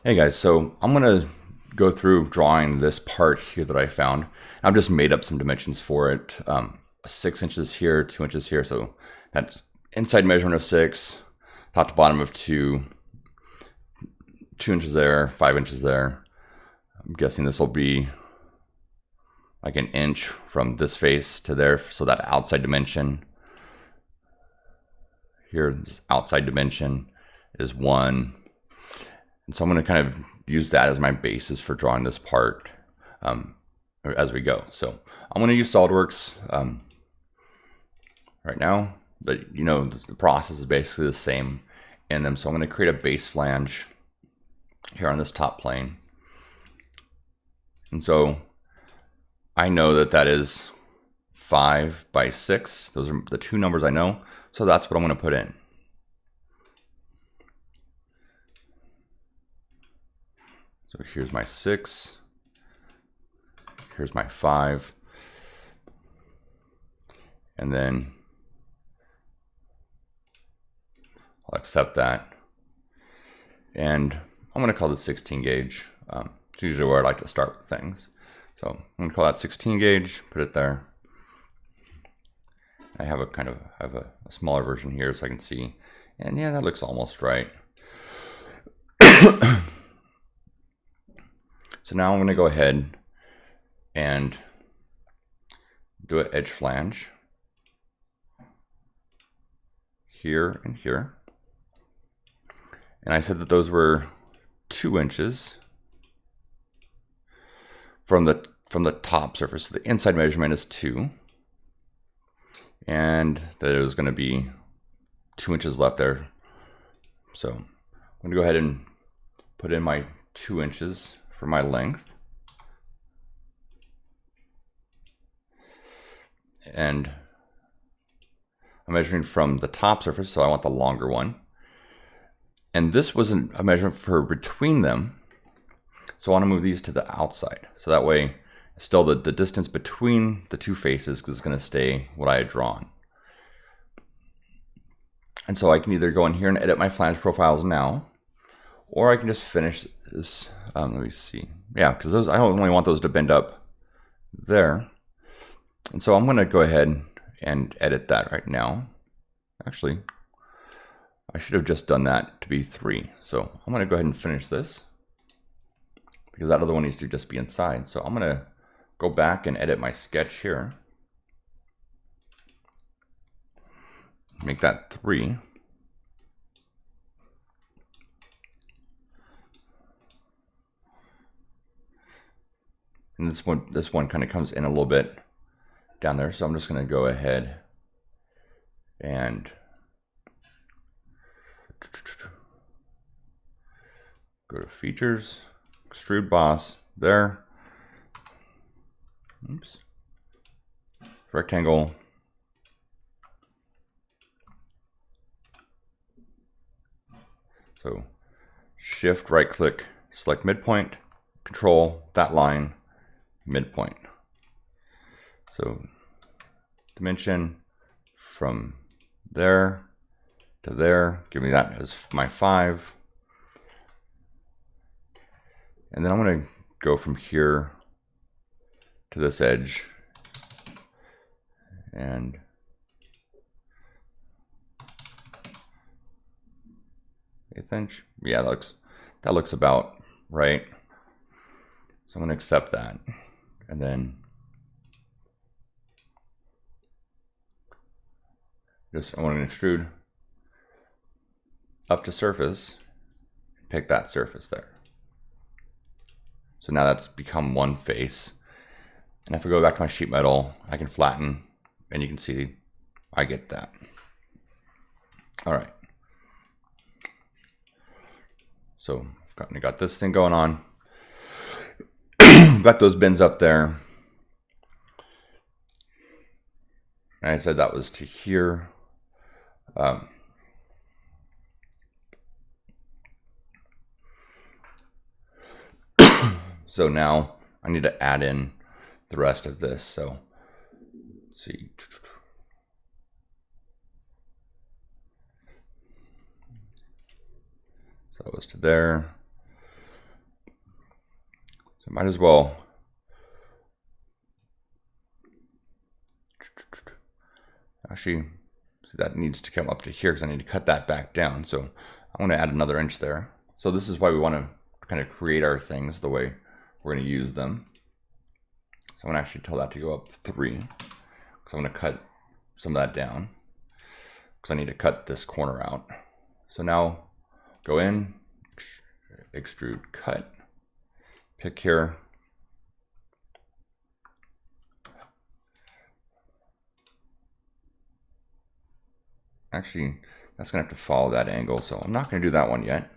Hey guys, so I'm gonna go through drawing this part here that I found. I've just made up some dimensions for it. 6 inches here, 2 inches here, so that's inside measurement of 6, top to bottom of 2, 2 inches there, 5 inches there. I'm guessing this will be like an inch from this face to there, so that outside dimension. Here, this outside dimension is 1. And so I'm going to kind of use that as my basis for drawing this part as we go. So I'm going to use SolidWorks right now, but you know the process is basically the same in them. So I'm going to create a base flange here on this top plane. And so I know that that is 5 by 6. Those are the two numbers I know. So that's what I'm going to put in. So here's my 6, here's my 5, and then I'll accept that. And I'm going to call this 16 gauge. It's usually where I like to start with things. So I'm going to call that 16 gauge, put it there. I have a smaller version here so I can see. And yeah, that looks almost right. So now I'm going to go ahead and do an edge flange here and here. And I said that those were 2 inches from the top surface. So the inside measurement is 2. And that it was going to be 2 inches left there. So I'm going to go ahead and put in my 2 inches for my length. And I'm measuring from the top surface, so I want the longer one. And this wasn't a measurement for between them, so I want to move these to the outside. So that way, still the distance between the two faces is going to stay what I had drawn. And so I can either go in here and edit my flange profiles now, or I can just finish this. Let me see. Yeah, because those I only want those to bend up there. And so I'm going to go ahead and edit that right now. Actually, I should have just done that to be 3. So I'm going to go ahead and finish this because that other one needs to just be inside. So I'm going to go back and edit my sketch here. Make that 3. And this one kind of comes in a little bit down there. So I'm just going to go ahead and go to features, extrude boss there. Oops. Rectangle. So shift right click, select midpoint, control that line, midpoint. So dimension from there to there, give me that as my 5. And then I'm going to go from here to this edge and inch. Yeah, that looks about right. So I'm going to accept that. And then I want to extrude up to surface, pick that surface there. So now that's become one face. And if I go back to my sheet metal, I can flatten, and you can see I get that. All right. So I've got this thing going on. Got those bins up there. And I said that was to here. So now I need to add in the rest of this. So let's see. So that was to there. I might as well actually, that needs to come up to here because I need to cut that back down. So I'm going to add another inch there. So this is why we want to kind of create our things the way we're going to use them. So I'm going to actually tell that to go up 3 because I'm going to cut some of that down because I need to cut this corner out. So now go in, extrude, cut, pick here. Actually, that's going to have to follow that angle, so I'm not going to do that one yet.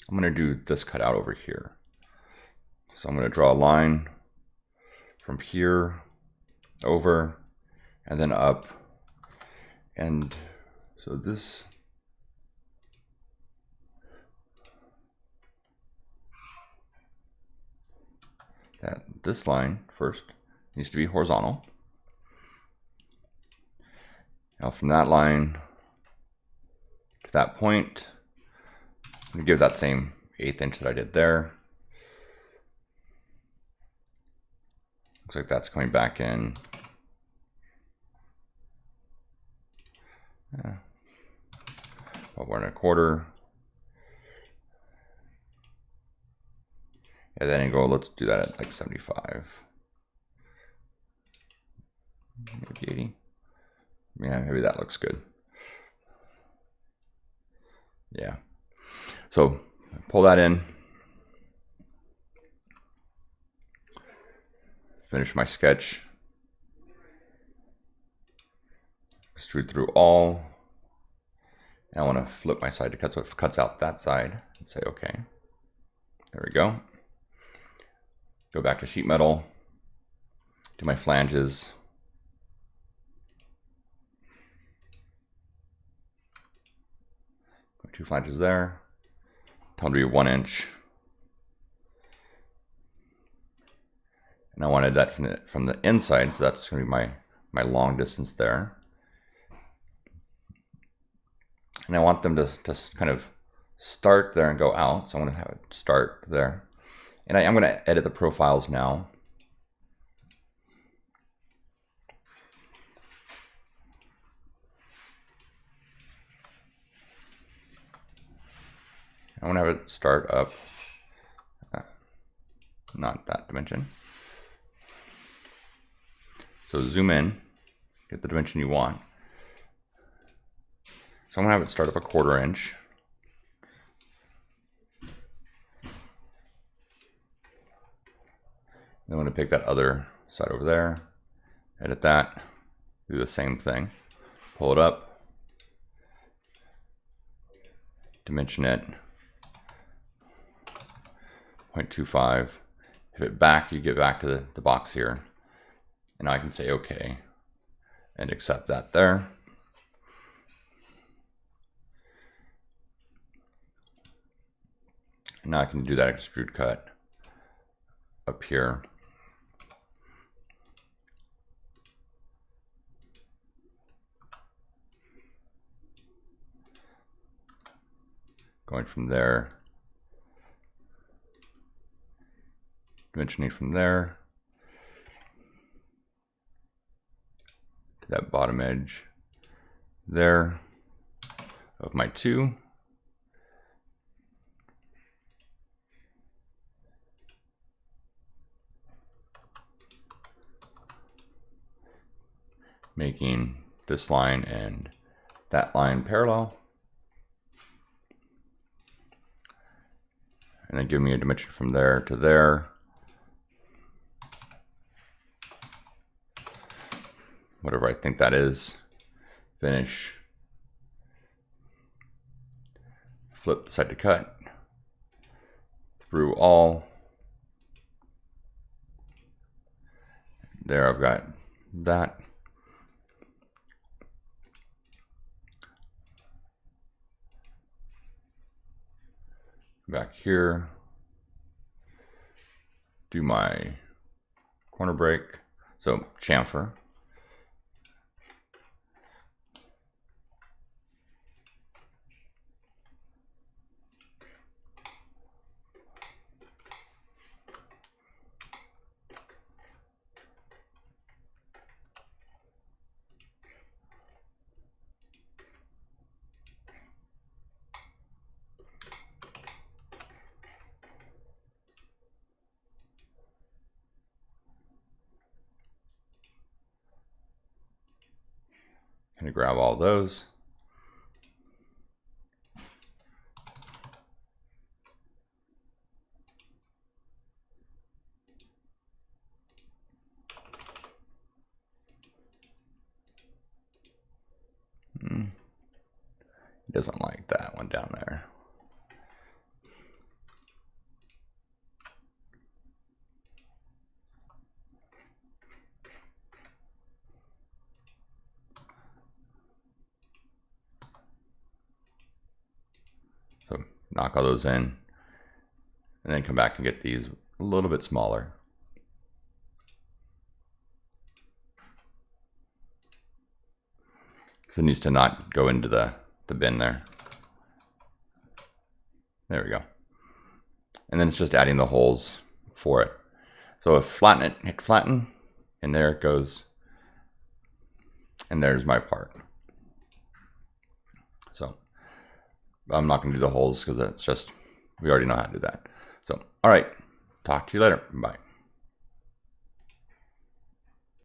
I'm going to do this cutout over here. So I'm going to draw a line from here over and then up. And so this this line first needs to be horizontal. Now from that line to that point, I'm going to give that same 1/8 inch that I did there. Looks like that's coming back in. About 1 1/4. And then go, let's do that at like 75. Maybe 80. Yeah, maybe that looks good. Yeah. So pull that in. Finish my sketch. Extrude through all. And I want to flip my side to cut so it cuts out that side and say okay. There we go. Go back to sheet metal. Do my flanges. Go 2 flanges there. Tell them to be 1 inch. And I wanted that from the inside, so that's going to be my long distance there. And I want them to just kind of start there and go out. So I'm going to have it start there. And I'm going to edit the profiles now. I want to have it start up, not that dimension. So zoom in, get the dimension you want. So I'm going to have it start up a 1/4 inch. Then I'm going to pick that other side over there, edit that, do the same thing, pull it up, dimension it, 0.25. If it back, you get back to the box here. And I can say okay and accept that there. And now I can do that extrude cut up here. Going from there, dimensioning from there to that bottom edge there of my 2. Making this line and that line parallel. And then give me a dimension from there to there. Whatever I think that is. Finish. Flip the side to cut. Through all. There I've got that. Back here, do my corner break, so chamfer. going to grab all those. He doesn't like that one down there. So knock all those in, and then come back and get these a little bit smaller. Because it needs to not go into the bin there. There we go. And then it's just adding the holes for it. So if flatten it, hit flatten, and there it goes. And there's my part. So I'm not going to do the holes because that's just, we already know how to do that. So, all right, talk to you later. Bye.